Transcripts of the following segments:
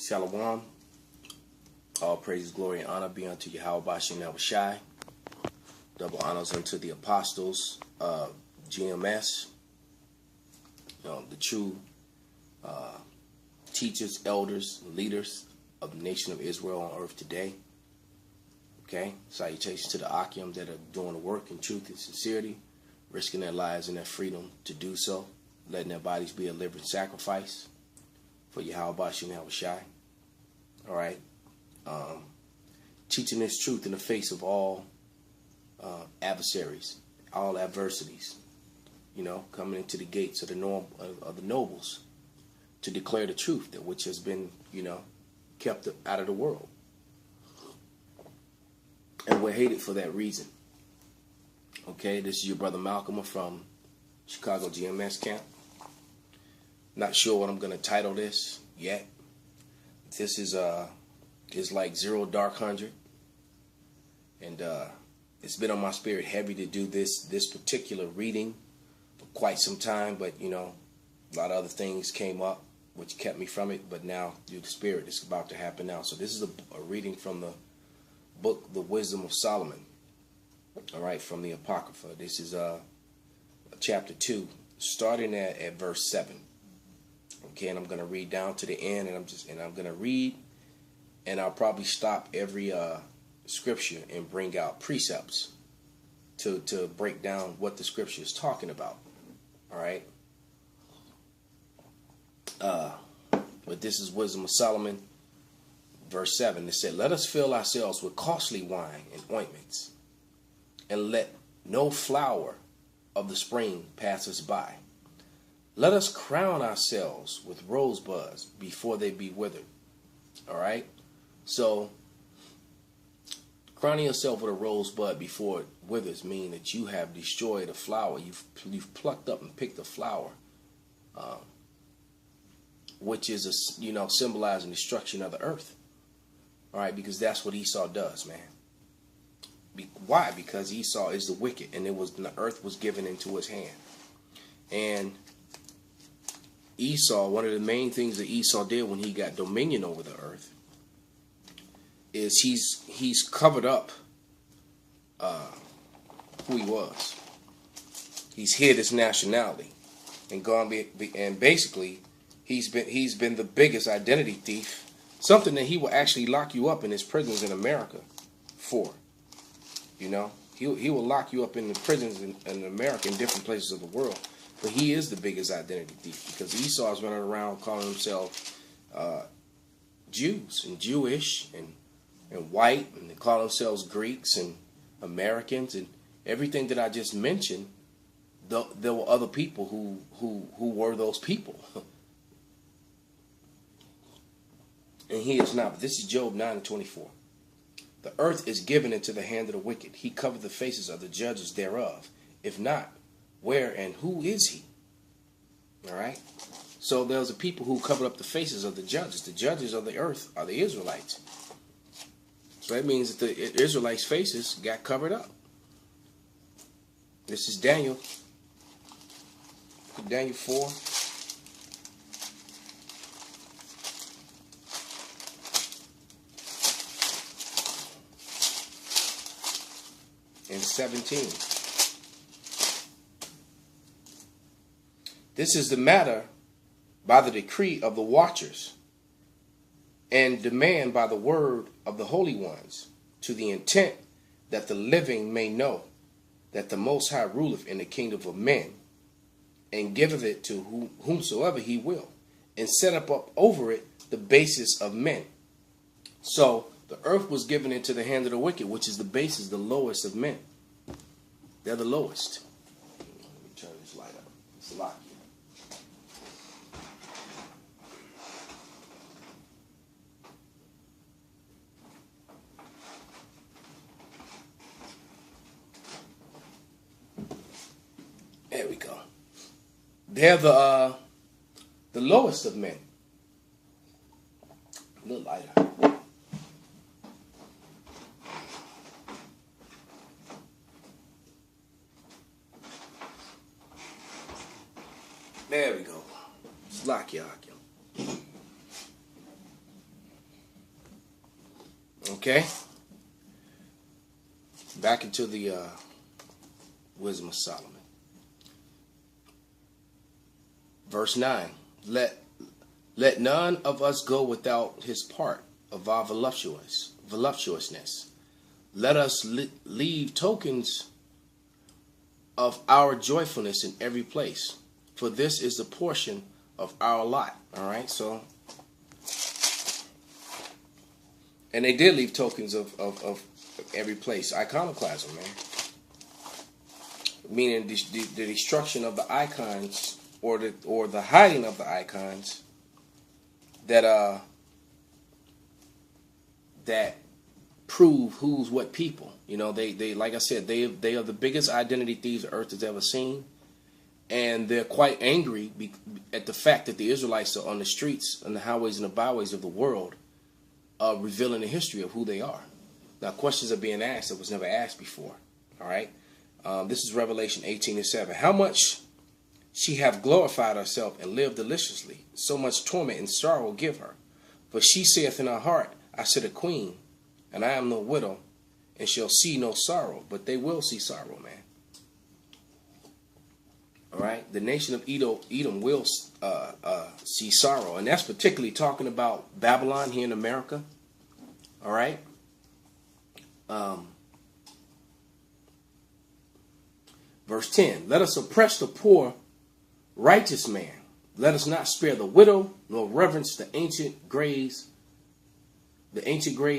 Shalom. All praise, glory, and honor be unto Yahweh Shai. Double honors unto the apostles of GMS, the true teachers, elders, leaders of the nation of Israel on earth today. Okay, salutations to the Akim that are doing the work in truth and sincerity, risking their lives and their freedom to do so, letting their bodies be a living sacrifice for Yahweh Shai. All right, teaching this truth in the face of all adversaries, all adversities. Coming into the gates of the nobles to declare the truth, that which has been, kept out of the world. And we're hated for that reason. Okay, this is your brother Malcolm from Chicago GMS camp. Not sure what I'm going to title this yet. This is like Zero Dark 100. And it's been on my spirit heavy to do this particular reading for quite some time, but a lot of other things came up which kept me from it, but now through the spirit it's about to happen now. So this is a reading from the book The Wisdom of Solomon, all right, from the Apocrypha. This is chapter 2, starting at verse 7. Okay, and I'm going to read down to the end, and I'm going to read, and I'll probably stop every scripture and bring out precepts to break down what the scripture is talking about. All right. But this is Wisdom of Solomon, verse 7. It said, "Let us fill ourselves with costly wine and ointments, and let no flower of the spring pass us by. Let us crown ourselves with rosebuds before they be withered." All right. So crowning yourself with a rosebud before it withers means that you have destroyed a flower. You've plucked up and picked a flower, which is symbolizing destruction of the earth. All right, because that's what Esau does, man. Why? Because Esau is the wicked, and the earth was given into his hand. And Esau, one of the main things that Esau did when he got dominion over the earth, is he's covered up who he was. He's hid his nationality, and basically he's been the biggest identity thief. Something that he will actually lock you up in his prisons in America for. He will lock you up in the prisons in America, in different places of the world. But he is the biggest identity thief, because Esau is running around calling himself Jews and Jewish and white, and they call themselves Greeks and Americans and everything that I just mentioned. There were other people who were those people. And he is not. But this is Job 9:24. "The earth is given into the hand of the wicked. He covered the faces of the judges thereof. If not, where and who is he?" All right. So there's a people who covered up the faces of the judges. The judges of the earth are the Israelites. So that means that the Israelites' faces got covered up. This is Daniel 4. And 17. "This is the matter by the decree of the watchers, and demand by the word of the holy ones, to the intent that the living may know that the Most High ruleth in the kingdom of men, and giveth it to whomsoever he will, and set up over it the basis of men." So the earth was given into the hand of the wicked, which is the basis, the lowest of men. They're the lowest. Let me turn this light up. It's locked here. There we go. They're the lowest of men. A little lighter. There we go. Slack y'all. Okay? Back into the Wisdom of Solomon. Verse 9. Let none of us go without his part of our voluptuousness. Let us leave tokens of our joyfulness in every place, for this is the portion of our lot. All right, so, and they did leave tokens of every place. Iconoclasm, man. Meaning the destruction of the icons, or the hiding of the icons that prove who's what people. You know, they like I said, they are the biggest identity thieves the earth has ever seen, and they're quite angry at the fact that the Israelites are on the streets, on the highways and the byways of the world, revealing the history of who they are. Now, questions are being asked that was never asked before. All right, this is Revelation 18:7. How much she have glorified herself and lived deliciously, so much torment and sorrow give her. For she saith in her heart, I sit a queen, and I am no widow, and shall see no sorrow. But they will see sorrow, man. All right? The nation of Edom will see sorrow. And that's particularly talking about Babylon here in America. All right? Verse 10. Let us oppress the poor righteous man. Let us not spare the widow, nor reverence the ancient gray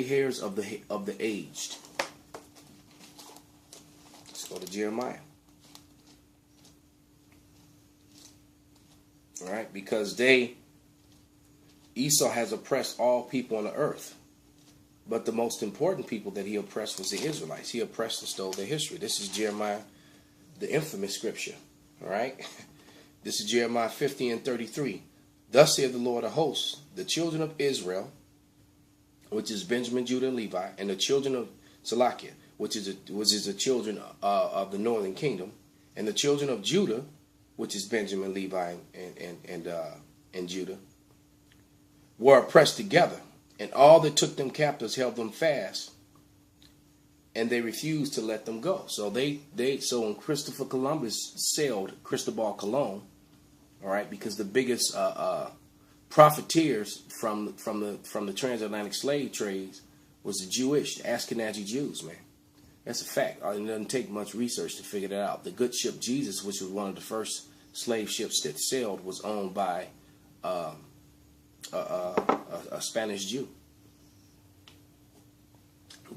hairs of the aged. Let's go to Jeremiah. All right, because Esau has oppressed all people on the earth, but the most important people that he oppressed was the Israelites. He oppressed and stole their history. This is Jeremiah, the infamous scripture. All right. This is Jeremiah 50:33. Thus saith the Lord of hosts, the children of Israel, which is Benjamin, Judah, and Levi, and the children of Salakia, which is the children of the northern kingdom, and the children of Judah, which is Benjamin, Levi, and Judah, were oppressed together, and all that took them captives held them fast, and they refused to let them go. So so when Christopher Columbus sailed, Cristobal Colon, all right, because the biggest profiteers from the transatlantic slave trades was the Jewish, the Ashkenazi Jews, man. That's a fact. It doesn't take much research to figure that out. The good ship Jesus, which was one of the first slave ships that sailed, was owned by a Spanish Jew.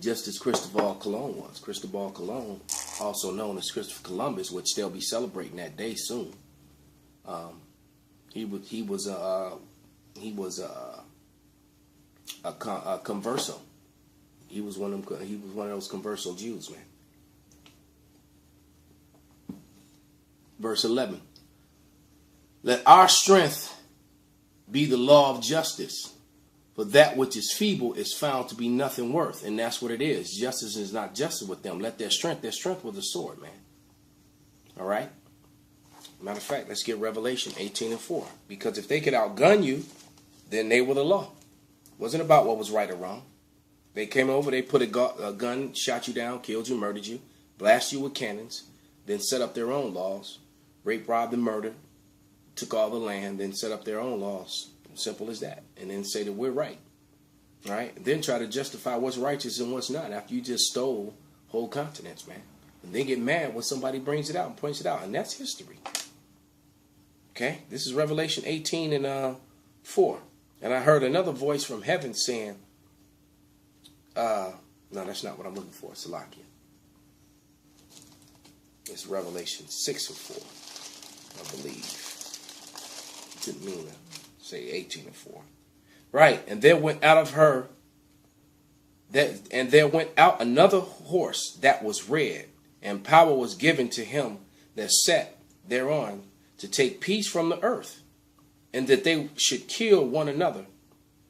Just as Cristobal Colon was. Cristobal Colon, also known as Christopher Columbus, which they'll be celebrating that day soon. He was a converso. He was one of those converso Jews, man. Verse 11. Let our strength be the law of justice. For that which is feeble is found to be nothing worth. And that's what it is. Justice is not justice with them. Let their strength was a sword, man. All right? Matter of fact, let's get Revelation 18:4. Because if they could outgun you, then they were the law. It wasn't about what was right or wrong. They came over, they put a gun, shot you down, killed you, murdered you, blasted you with cannons, then set up their own laws. Rape, robbed, and murdered. Took all the land, then set up their own laws. Simple as that. And then say that we're right. All right? And then try to justify what's righteous and what's not after you just stole whole continents, man. And then get mad when somebody brings it out and points it out. And that's history. Okay? This is Revelation 18:4. And I heard another voice from heaven saying, no, that's not what I'm looking for. Salakia. It's Revelation 6:4, I believe. Didn't mean to say 18:4. Right. And there went out of her there went out another horse that was red, and power was given to him that sat thereon to take peace from the earth, and that they should kill one another.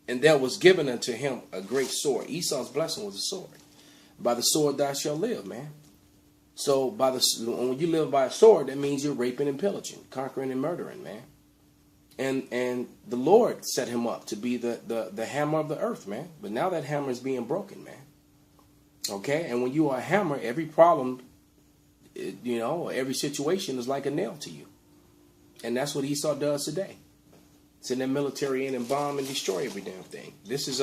And there was given unto him a great sword. Esau's blessing was a sword. By the sword thou shalt live, man. So when you live by a sword, that means you're raping and pillaging, conquering and murdering, man. And the Lord set him up to be the hammer of the earth, man. But now that hammer is being broken, man. Okay? And when you are a hammer, every problem, every situation is like a nail to you. And that's what Esau does today. Send their military in and bomb and destroy every damn thing. This is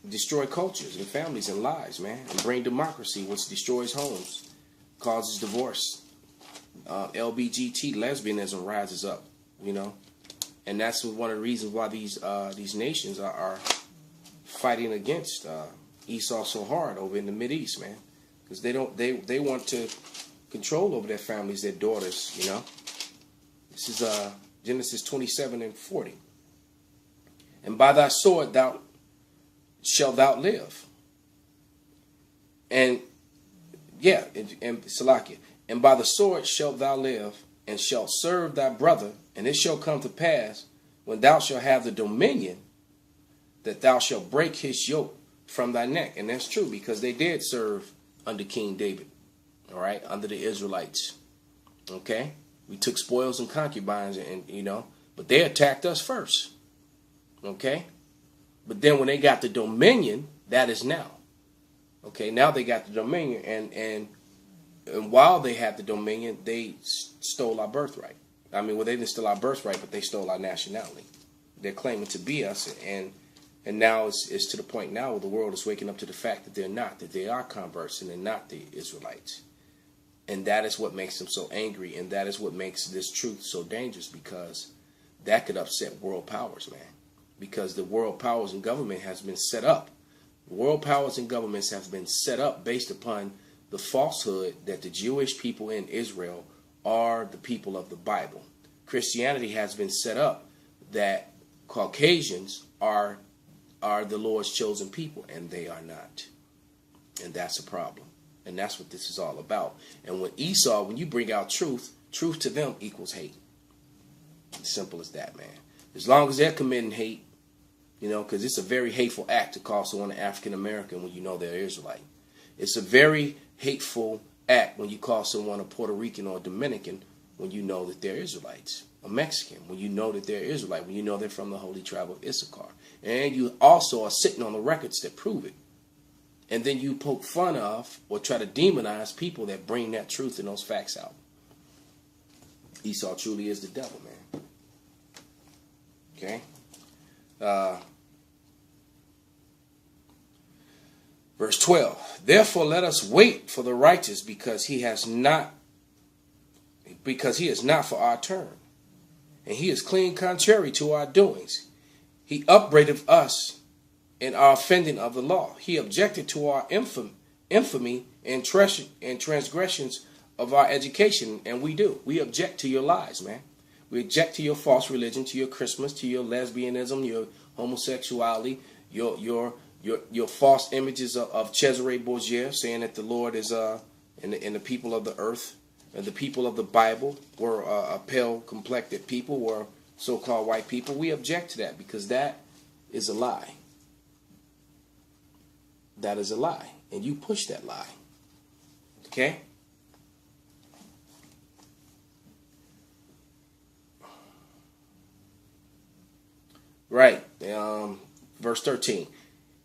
destroy cultures and families and lives, man. And bring democracy, which destroys homes, causes divorce. LBGT, lesbianism rises up, and that's one of the reasons why these nations are fighting against Esau so hard over in the Mideast, man, because they want to control over their families, their daughters, This is Genesis 27:40. And by thy sword thou shalt thou live. And Salakia. And by the sword shalt thou live, and shalt serve thy brother, and it shall come to pass, when thou shalt have the dominion, that thou shalt break his yoke from thy neck. And that's true, because they did serve under King David, all right, under the Israelites. Okay? We took spoils and concubines, and but they attacked us first. Okay? But then when they got the dominion, that is now. Okay, now they got the dominion, and while they had the dominion, they stole our birthright. I mean, well, they didn't steal our birthright, but they stole our nationality. They're claiming to be us, and now it's to the point now where the world is waking up to the fact that they're not, that they are converts and they're not the Israelites. And that is what makes them so angry, and that is what makes this truth so dangerous, because that could upset world powers, man. Because the world powers and government has been set up. World powers and governments have been set up based upon the falsehood that the Jewish people in Israel are the people of the Bible. Christianity has been set up that Caucasians are the Lord's chosen people, and they are not. And that's a problem. And that's what this is all about. And when you bring out truth to them equals hate. Simple as that, man. As long as they're committing hate, because it's a very hateful act to call someone an African American when you know they're Israelite. It's a very hateful act when you call someone a Puerto Rican or a Dominican when you know that they're Israelites. A Mexican when you know that they're Israelite, when you know they're from the holy tribe of Issachar. And you also are sitting on the records that prove it. And then you poke fun of or try to demonize people that bring that truth and those facts out. Esau truly is the devil, man. Okay? Verse 12. Therefore let us wait for the righteous, because he is not for our turn. And he is clean contrary to our doings. He upbraideth us in our offending of the law. He objected to our infamy and transgressions of our education, and we do. We object to your lies, man. We object to your false religion, to your Christmas, to your lesbianism, your homosexuality, your false images of Cesare Borgia, saying that the Lord is and the people of the earth and the people of the Bible were a pale complected people, were so-called white people. We object to that, because that is a lie. That is a lie. And you push that lie. Okay? Right. Verse 13.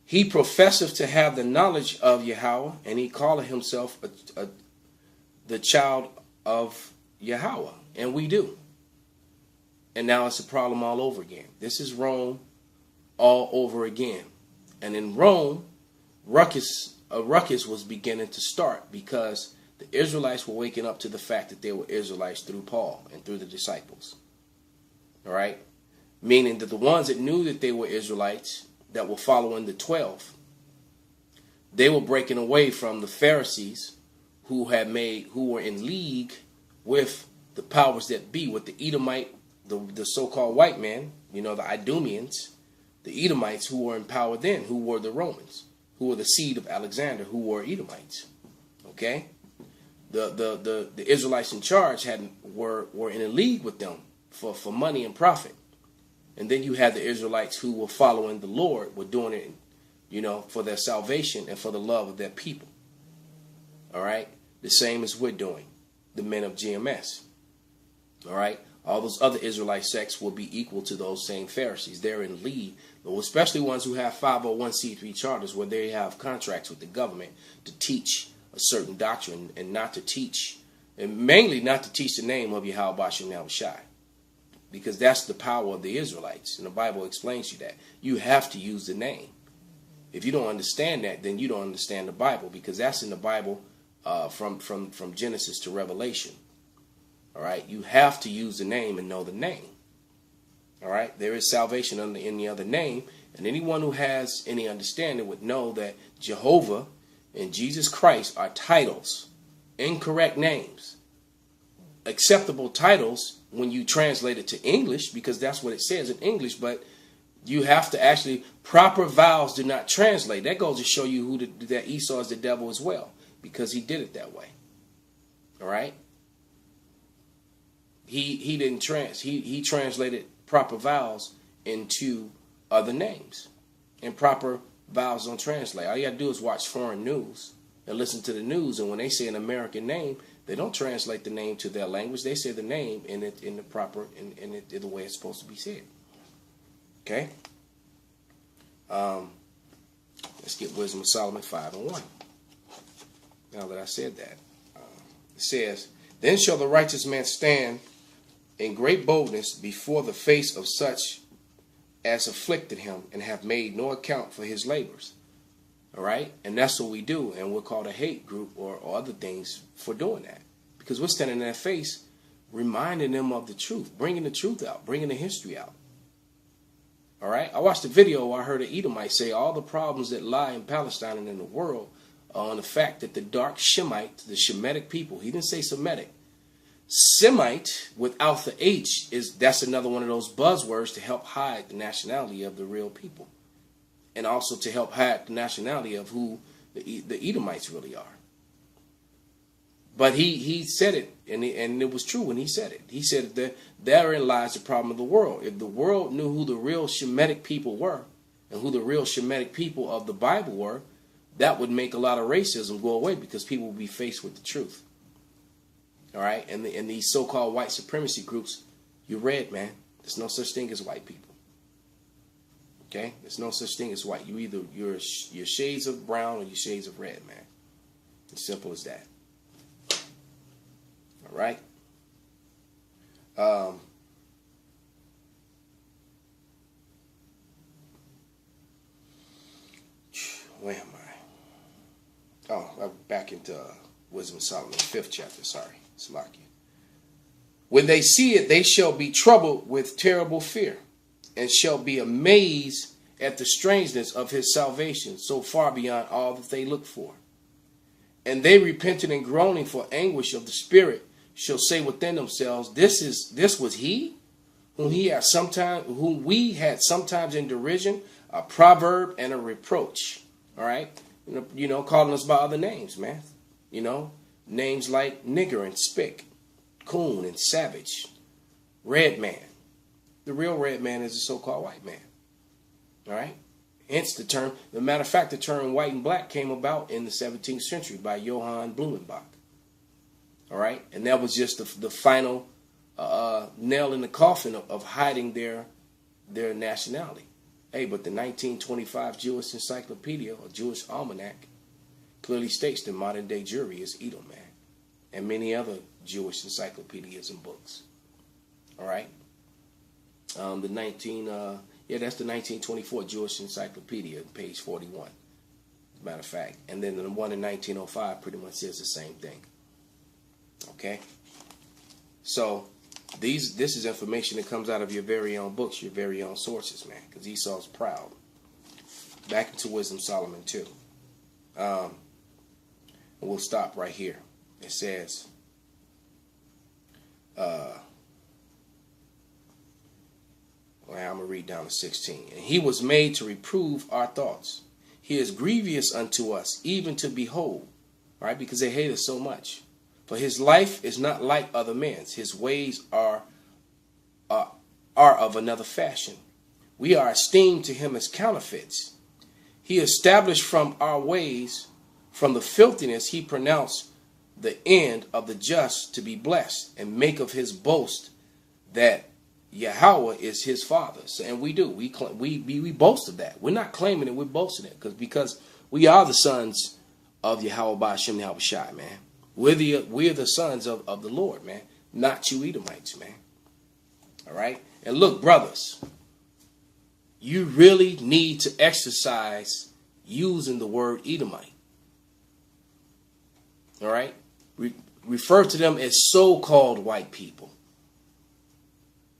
He professeth to have the knowledge of Yahweh, and he calleth himself the child of Yahweh. And we do. And now it's a problem all over again. This is Rome all over again. And in Rome, a ruckus was beginning to start, because the Israelites were waking up to the fact that they were Israelites through Paul and through the disciples. All right? Meaning that the ones that knew that they were Israelites, that were following the 12, they were breaking away from the Pharisees who were in league with the powers that be, with the Edomite, the so-called white man, the Idumeans, the Edomites who were in power then, who were the Romans, who were the seed of Alexander, who were Edomites. Okay? The Israelites in charge were in a league with them for money and profit. And then you had the Israelites who were following the Lord, were doing it, for their salvation and for the love of their people. All right? The same as we're doing, the men of GMS. All right? all those other Israelite sects will be equal to those same Pharisees. They're in league, especially ones who have 501c3 charters where they have contracts with the government to teach a certain doctrine and not to teach, and mainly not to teach the name of Yahweh Bashim Yahushai, because that's the power of the Israelites. And the Bible explains you that. You have to use the name. If you don't understand that, then you don't understand the Bible, because that's in the Bible from Genesis to Revelation. All right, you have to use the name and know the name. All right, there is salvation under any other name, and anyone who has any understanding would know that Jehovah and Jesus Christ are titles, incorrect names, acceptable titles when you translate it to English, because that's what it says in English, but you have to actually, proper vowels do not translate. That goes to show you who that Esau is the devil as well, because he did it that way. All right. He didn't he translated proper vowels into other names, and proper vowels don't translate. All you gotta do is watch foreign news and listen to the news, and when they say an American name, they don't translate the name to their language. They say the name in the proper in the way it's supposed to be said. Okay. Let's get Wisdom of Solomon 5:1. Now that I said that, it says, "Then shall the righteous man stand in great boldness before the face of such as afflicted him, and have made no account for his labors." All right, and that's what we do, and we're called a hate group or other things for doing that, because we're standing in their face, reminding them of the truth, bringing the truth out, bringing the history out. All right, I watched a video where I heard an Edomite say all the problems that lie in Palestine and in the world are on the fact that the dark Shemite, the Shemitic people, he didn't say Semitic. Semite without the H that's another one of those buzzwords to help hide the nationality of the real people, and also to help hide the nationality of who the Edomites really are. But he said it, and it was true when he said it. He said that therein lies the problem of the world. If the world knew who the real Shemitic people were, and who the real Shemitic people of the Bible were, that would make a lot of racism go away, because people would be faced with the truth. All right, and these so-called white supremacy groups, you're red, man. There's no such thing as white people. Okay, there's no such thing as white. You're shades of brown or you're shades of red, man. As simple as that. All right. Where am I? Oh, I'm back into Wisdom of Solomon, 5th chapter. Sorry. When they see it, they shall be troubled with terrible fear, and shall be amazed at the strangeness of his salvation, so far beyond all that they look for. And they, repenting and groaning for anguish of the spirit, shall say within themselves, this was he whom we had sometimes in derision, a proverb and a reproach. All right, calling us by other names, man. Names like nigger and spick, coon and savage, red man. The real red man is the so-called white man. All right? Hence the term, as a matter of fact, the term white and black came about in the 17th century by Johann Blumenbach. All right? And that was just the final nail in the coffin of hiding their nationality. Hey, but the 1925 Jewish Encyclopedia, or Jewish Almanac, clearly states the modern day Jewry is Edom, man, and many other Jewish encyclopedias and books. All right, that's the 1924 Jewish Encyclopedia, page 41. As a matter of fact, and then the one in 1905 pretty much says the same thing. Okay, so this is information that comes out of your very own books, your very own sources, man, because Esau's proud. Back into Wisdom Solomon 2. We'll stop right here. It says, I'm going to read down to 16. And he was made to reprove our thoughts. He is grievous unto us, even to behold. Right? Because they hate us so much. For his life is not like other men's. His ways are of another fashion. We are esteemed to him as counterfeits. He established from our ways, from the filthiness, he pronounced the end of the just to be blessed, and make of his boast that Yahweh is his father. So, and we do. We boast of that. We're not claiming it. We're boasting it because we are the sons of Yahweh Ba'Shem Yahweh Shai, man. We're the sons of the Lord, man. Not you Edomites, man. All right? And look, brothers, you really need to exercise using the word Edomite. All right? Refer to them as so-called white people,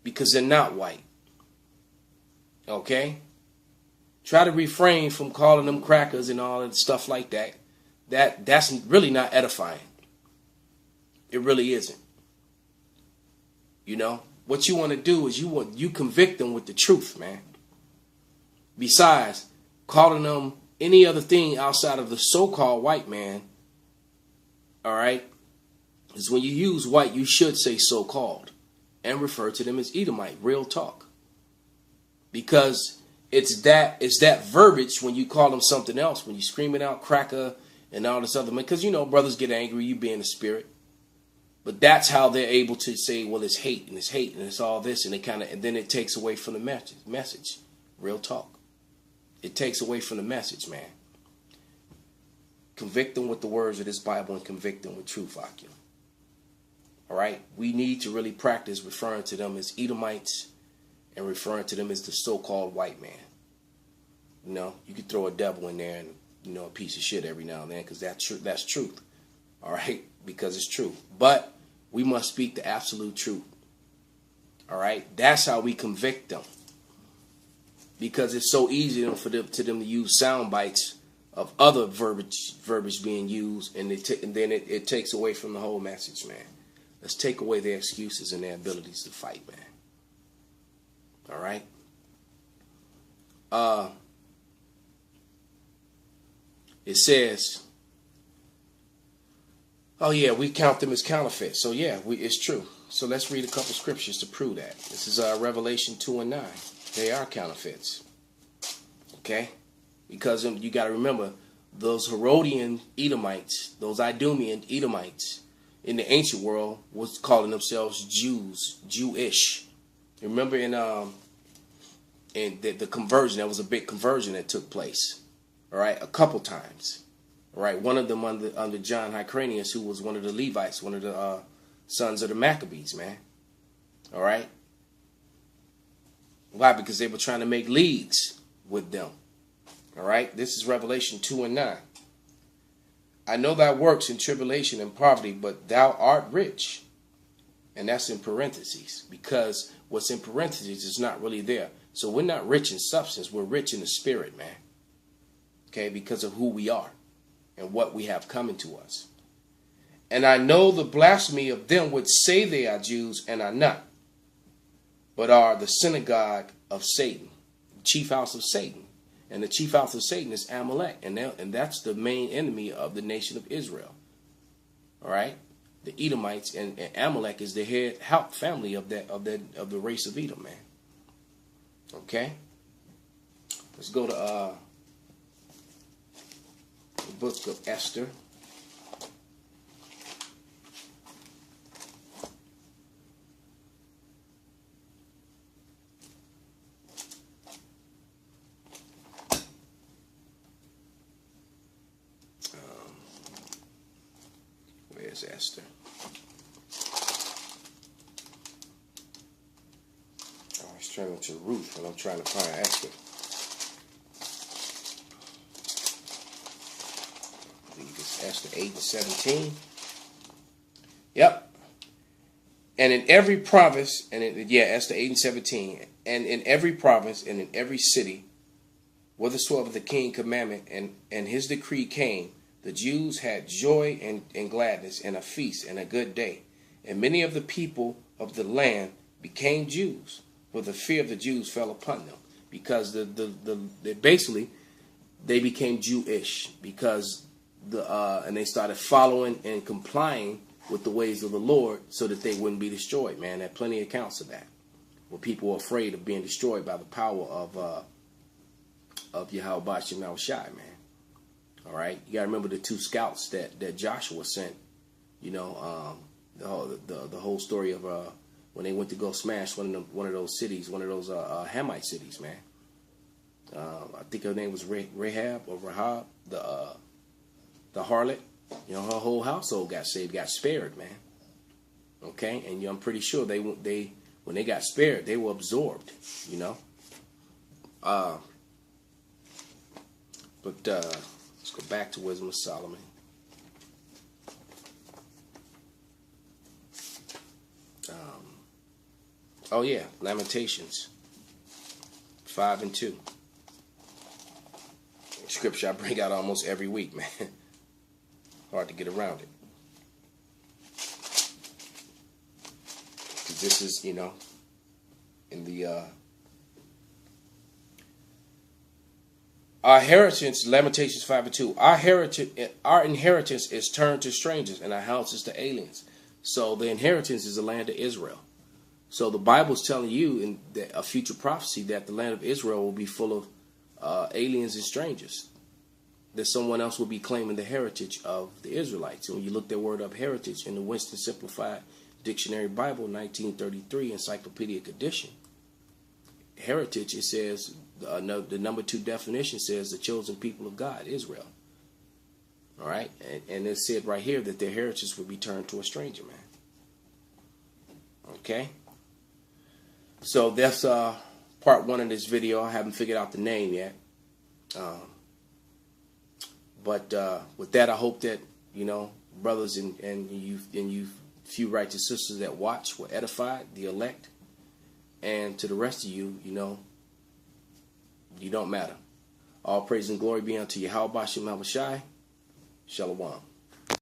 because they're not white. Okay? Try to refrain from calling them crackers and all that stuff like that. That's really not edifying. It really isn't. You know, what you want to do is you convict them with the truth, man. Besides, calling them any other thing outside of the so-called white man, all right, is when you use white, you should say so-called and refer to them as Edomite, real talk. Because it's that verbiage when you call them something else, when you screaming out cracker and all this other, because you know brothers get angry, you being a spirit. But that's how they're able to say, well, it's hate and it's all this, and and then it takes away from the message. Real talk. It takes away from the message, man. Convict them with the words of this Bible and convict them with truth, Akim. All right? We need to really practice referring to them as Edomites and referring to them as the so-called white man. You know, you could throw a devil in there and, you know, a piece of shit every now and then, because that's truth. All right? Because it's true. But we must speak the absolute truth. All right? That's how we convict them. Because it's so easy for them to use sound bites of other verbiage being used, and then it takes away from the whole message, man. Let's take away their excuses and their abilities to fight, man. All right? It says, oh yeah, we count them as counterfeits. So yeah, it's true. So let's read a couple scriptures to prove that. This is Revelation 2 and 9. They are counterfeits. Okay? Because you got to remember, those Herodian Edomites, those Idumean Edomites in the ancient world was calling themselves Jews, Jewish. Remember in the conversion, there was a big conversion that took place. All right, a couple times. All right, one of them under John Hyrcanus, who was one of the Levites, one of the sons of the Maccabees, man. All right. Why? Because they were trying to make leagues with them. All right. This is Revelation 2 and 9. I know thy works in tribulation and poverty, but thou art rich. And that's in parentheses, because what's in parentheses is not really there. So we're not rich in substance. We're rich in the spirit, man. Okay, because of who we are and what we have coming to us. And I know the blasphemy of them which say they are Jews and are not, but are the synagogue of Satan, the chief house of Satan. And the chief house of Satan is Amalek, and that's the main enemy of the nation of Israel. All right, the Edomites, and Amalek is the head family of the race of Edom, man. Okay, let's go to the book of Esther. Where's Esther? I was trying to Ruth, and I'm trying to find Esther. I believe it's Esther 8 and 17. Yep. And in every province, Esther 8 and 17. And in every province and in every city, whithersoever the king commandment and his decree came, the Jews had joy and gladness and a feast and a good day. And many of the people of the land became Jews, for the fear of the Jews fell upon them. Because basically they became Jewish, because and they started following and complying with the ways of the Lord so that they wouldn't be destroyed, man. There are plenty of accounts of that, where people were afraid of being destroyed by the power of Yahweh Ba'Shem Yahweh Shai, man. All right, you got to remember the two scouts that Joshua sent. You know, the whole story of when they went to go smash one of those cities, one of those Hamite cities, man. I think her name was Rahab, the harlot. You know, her whole household got saved, got spared, man. Okay, and I'm pretty sure when they got spared, they were absorbed. You know. But let's go back to Wisdom of Solomon. Oh yeah, Lamentations 5:2. Scripture I bring out almost every week, man. Hard to get around it. This is, you know, in the our inheritance, Lamentations 5:2. Our inheritance is turned to strangers, and our houses to aliens. So the inheritance is the land of Israel. So the Bible's telling you in a future prophecy that the land of Israel will be full of aliens and strangers. That someone else will be claiming the heritage of the Israelites. And when you look that word up, heritage, in the Winston Simplified Dictionary Bible, 1933, Encyclopedic Edition, heritage, it says, the number 2 definition says the chosen people of God, Israel. All right? And it said right here that their heritage would be turned to a stranger, man. Okay? So that's part 1 of this video. I haven't figured out the name yet. But with that, I hope that, you know, brothers and you few righteous sisters that watch were edified, the elect. And to the rest of you, you know, you don't matter. All praise and glory be unto Yahweh Bashem Abishai. Shalom.